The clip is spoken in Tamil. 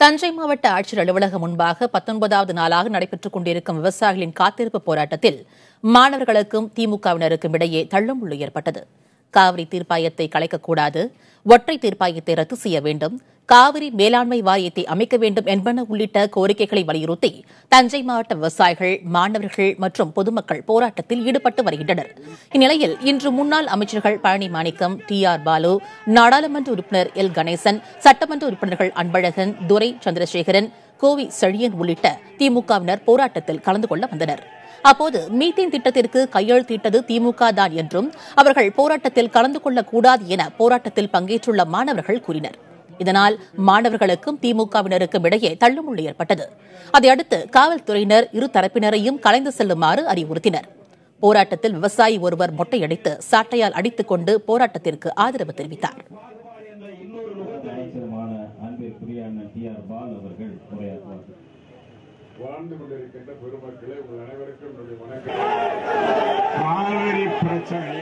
தஞ்சை மாவட்ட ஆட்சியர் அலுவலகம் முன்பாக 19வது நாளாக நடைபெற்றுக் கொண்டிருக்கும் விவசாயிகளின் காத்திருப்பு போராட்டத்தில் மாணவர்களுக்கும் திமுகவினருக்கும் இடையே தள்ளுமுள்ளு ஏற்பட்டது. காவிரி தீர்ப்பாயத்தை கலைக்கக்கூடாது, ஒற்றை தீர்ப்பாயத்தை ரத்து செய்ய வேண்டும், காவிரி மேலாண்மை வாரியத்தை அமைக்க வேண்டும் என்பன உள்ளிட்ட கோரிக்கைகளை வலியுறுத்தி தஞ்சை மாவட்ட விவசாயிகள், மாணவர்கள் மற்றும் பொதுமக்கள் போராட்டத்தில் ஈடுபட்டு வருகின்றனர். இந்நிலையில் இன்று முன்னாள் அமைச்சர்கள் பழனி மாணிக்கம், TR பாலு, நாடாளுமன்ற உறுப்பினர் L கணேசன், சட்டமன்ற உறுப்பினர்கள் அன்பழகன், துரை சந்திரசேகரன், கோவி செழியன் உள்ளிட்ட திமுகவினர் போராட்டத்தில் கலந்து கொள்ள வந்தனர். அப்போது மீத்தேன் திட்டத்திற்கு கையெழுத்திட்டது திமுக தான் என்றும் அவர்கள் போராட்டத்தில் கலந்து கொள்ளக்கூடாது என போராட்டத்தில் பங்கேற்றுள்ள மாணவர்கள் கூறினர். இதனால் மாணவர்களுக்கும் திமுகவினருக்கும் இடையே தள்ளுமுள்ளு ஏற்பட்டது. அதையடுத்து காவல்துறையினர் இரு தரப்பினரையும் கலைந்து செல்லுமாறு அறிவுறுத்தினர். போராட்டத்தில் விவசாயி ஒருவர் மொட்டையடித்து சாட்டையால் அடித்துக் கொண்டு போராட்டத்திற்கு ஆதரவு தெரிவித்தார். வாழ்ந்து கொண்டிருக்கின்ற பெருமக்களே, உங்கள் அனைவருக்கும் என்னுடைய வணக்கம். காவிரி பிரச்சனை